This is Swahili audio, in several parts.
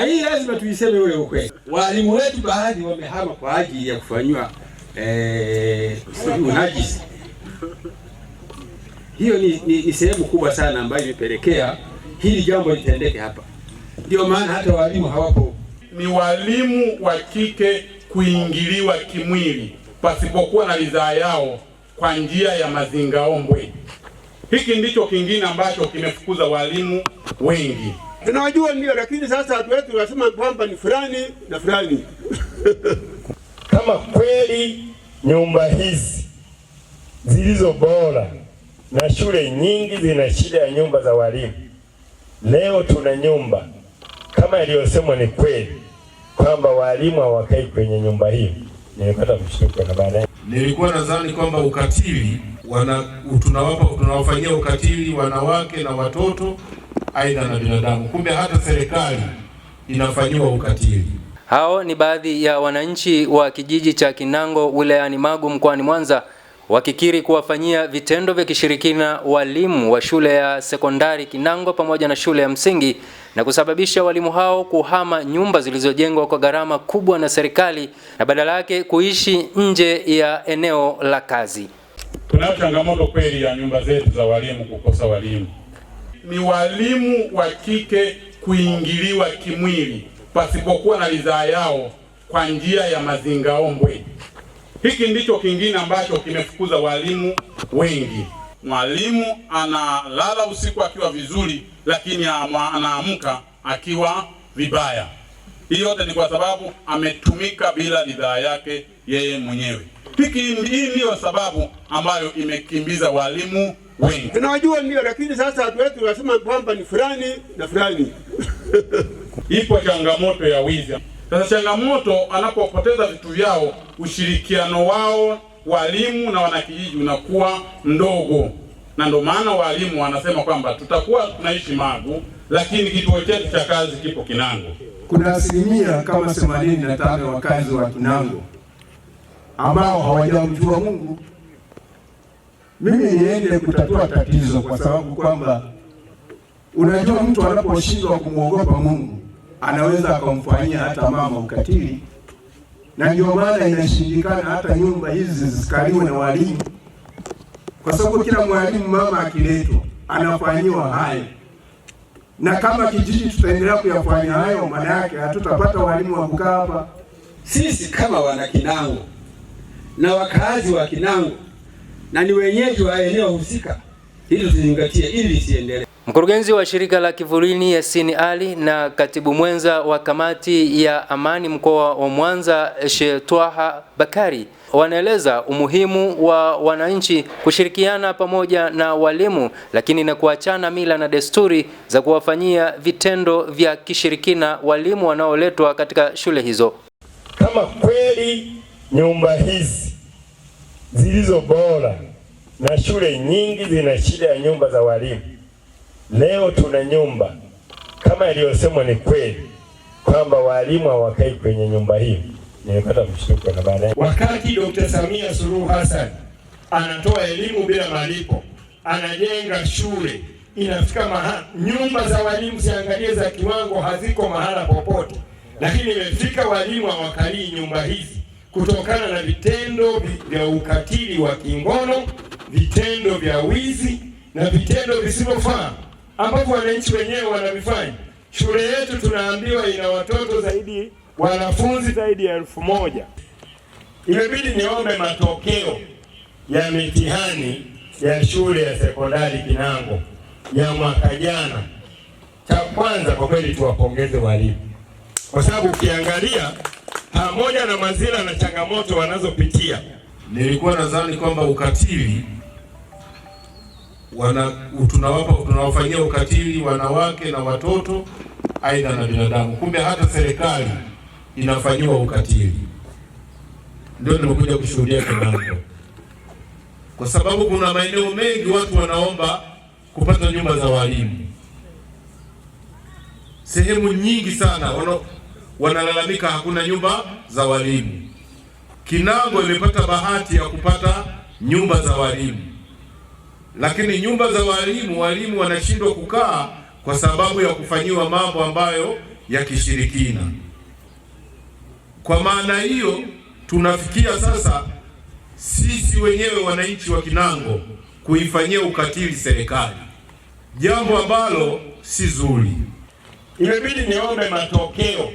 hii lazima tuiseme ule ukweli. Walimu wetu baadhi wamehama kwa ajili ya kufanywa unajisi. Hiyo ni sehemu kubwa sana ambayo imepelekea hili jambo litendeke hapa. Ndio maana hata walimu hawapo. Ni walimu wa kike kuingiliwa kimwili pasipokuwa na ridhaa yao kwa njia ya mazingaombwe. Hiki ndicho kingine ambacho kimefukuza walimu wengi. Tunajua ndio, lakini sasa watu wetu wanasema kwamba ni fulani na fulani. Kama kweli nyumba hizi zilizo bora na shule nyingi zina shida ya nyumba za walimu, leo tuna nyumba kama iliyosemwa ni kweli kwamba walimu hawakai kwenye nyumba hii, nilipata mshtuko na baadaye nilikuwa nadhani kwamba ukatili tunawafanyia ukatili wanawake na watoto aidha na binadamu, kumbe hata serikali inafanyiwa ukatili. Hao ni baadhi ya wananchi wa kijiji cha Kinango wilayani Magu mkoani Mwanza wakikiri kuwafanyia vitendo vya kishirikina walimu wa shule ya sekondari Kinango pamoja na shule ya msingi na kusababisha walimu hao kuhama nyumba zilizojengwa kwa gharama kubwa na serikali na badala yake kuishi nje ya eneo la kazi. Tunayo changamoto kweli ya nyumba zetu za walimu kukosa walimu. Ni walimu wa kike kuingiliwa kimwili pasipokuwa na ridhaa yao kwa njia ya mazingaombwe. Hiki ndicho kingine ambacho kimefukuza walimu wengi. Mwalimu analala usiku akiwa vizuri, lakini anaamka akiwa vibaya. Hii yote ni kwa sababu ametumika bila ridhaa yake yeye mwenyewe. Hii ndiyo sababu ambayo imekimbiza walimu wengi. Tunajua ndio, lakini sasa watu wetu wanasema kwamba ni fulani na fulani. Ipo changamoto ya wizi. Sasa changamoto anapopoteza vitu vyao, ushirikiano wao walimu na wanakijiji unakuwa mdogo. Na ndio maana walimu wanasema kwamba tutakuwa tunaishi Magu, lakini kituo chetu cha kazi kipo Kinango. Kuna asilimia kama 85 ya wakazi wa Kinango ambao hawajamjua Mungu. Mimi niende kutatua tatizo kwa sababu kwamba unajua mtu anaposhindwa kumwogopa Mungu anaweza akamfanyia hata mama ukatili, na ndio maana inashindikana hata nyumba hizi zikaliwe na walimu, kwa sababu kila mwalimu mama akiletwa anafanyiwa hayo, na kama kijiji tutaendelea kuyafanya hayo, maana yake hatutapata walimu wa kukaa hapa. Sisi kama wana Kinango na wakazi wa Kinango na ni wenyeji wa eneo husika, hili tuzingatie ili lisiendelee. Mkurugenzi wa shirika la Kivulini Yasin Ali na katibu mwenza wa kamati ya amani mkoa wa Mwanza Shetwaha Bakari wanaeleza umuhimu wa wananchi kushirikiana pamoja na walimu, lakini na kuachana mila na desturi za kuwafanyia vitendo vya kishirikina walimu wanaoletwa katika shule hizo. Kama kweli nyumba hizi zilizo bora na shule nyingi zina shida ya nyumba za walimu, leo tuna nyumba kama iliyosemwa ni kweli kwamba walimu hawakai kwenye nyumba hii, nilipata mshtuko na baadaye. Wakati Dr. Samia Suluhu Hassan anatoa elimu bila malipo, anajenga shule, inafika nyumba za walimu ziangalie za kiwango haziko mahala popote, lakini imefika walimu hawakalii nyumba hizi kutokana na vitendo vya ukatili wa kingono, vitendo vya wizi na vitendo visivyofaa ambapo wananchi wenyewe wanavifanya. Shule yetu tunaambiwa ina wanafunzi zaidi ya 1000. Imebidi niombe matokeo ya mitihani ya shule ya sekondari Kinango ya mwaka jana. Cha kwanza kwa kweli tuwapongeze walimu, kwa sababu ukiangalia pamoja na mazira na changamoto wanazopitia, nilikuwa nadhani kwamba ukatili tunawafanyia ukatili wanawake na watoto aidha na binadamu, kumbe hata serikali inafanyiwa ukatili. Ndio nimekuja kushuhudia Kinango, kwa sababu kuna maeneo mengi watu wanaomba kupata nyumba za walimu. Sehemu nyingi sana wanalalamika hakuna nyumba za walimu. Kinango imepata bahati ya kupata nyumba za walimu, lakini nyumba za walimu wanashindwa kukaa kwa sababu ya kufanyiwa mambo ambayo ya kishirikina. Kwa maana hiyo, tunafikia sasa sisi wenyewe wananchi wa Kinango kuifanyia ukatili serikali, jambo ambalo si zuri. Imebidi niombe matokeo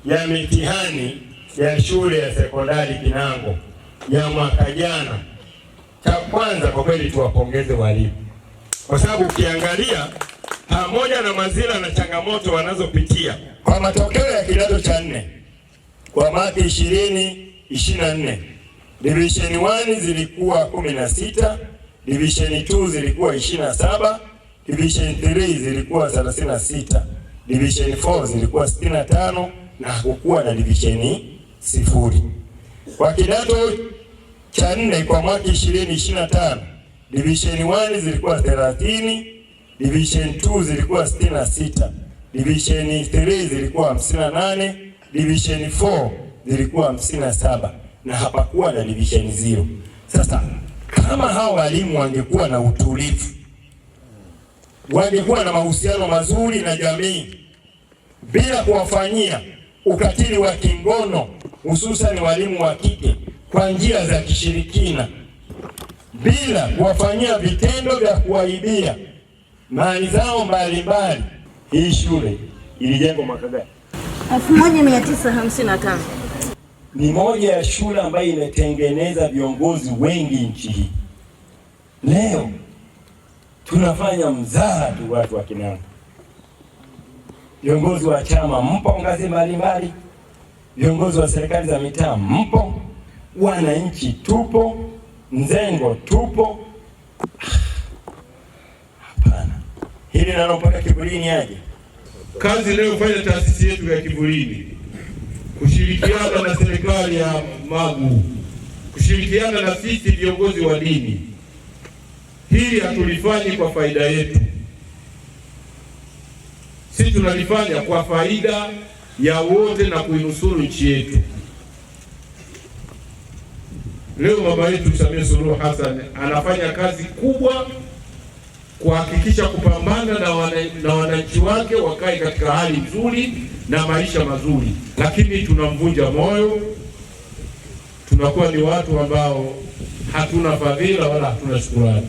ya mitihani ya shule ya sekondari Kinango ya mwaka jana. Cha kwanza, kwa kweli tuwapongeze walimu, kwa sababu ukiangalia pamoja na mazira na changamoto wanazopitia, kwa matokeo ya kidato cha 4 kwa maki 2024 division 1 zilikuwa 16, division 2 zilikuwa 27, division 3 zilikuwa 36, division 4 zilikuwa 65 na hakukuwa na division 0. Kwa kidato cha 4 kwa mwaka 2025 division 1 zilikuwa 30, division 2 zilikuwa 66, division 3 zilikuwa 58, division 4 zilikuwa 57 na hapakuwa na division 0. Sasa kama hao walimu wangekuwa na utulivu, wangekuwa na mahusiano mazuri na jamii bila kuwafanyia ukatili wa kingono, hususan walimu wa kike kwa njia za kishirikina, bila kuwafanyia vitendo vya kuwaibia mali zao mbalimbali. Hii shule ilijengwa mwaka gani? 1955. Ni moja ya shule ambayo imetengeneza viongozi wengi nchi hii. Leo tunafanya mzaha tu watu wa Kinango. Viongozi wa chama mpo ngazi mbalimbali, viongozi wa serikali za mitaa mpo, wananchi tupo, mzengo tupo. Hapana, hili nalo mpaka Kivulini aje. Kazi leo fanya taasisi yetu ya Kivulini kushirikiana na serikali ya Magu, kushirikiana na sisi viongozi wa dini. Hili hatulifanyi kwa faida yetu, sisi tunalifanya kwa faida ya wote na kuinusuru nchi yetu. Leo mama yetu Samia Suluhu Hassan anafanya kazi kubwa kuhakikisha kupambana na wananchi wake wakae katika hali nzuri na maisha mazuri, lakini tunamvunja moyo. Tunakuwa ni watu ambao hatuna fadhila wala hatuna shukrani.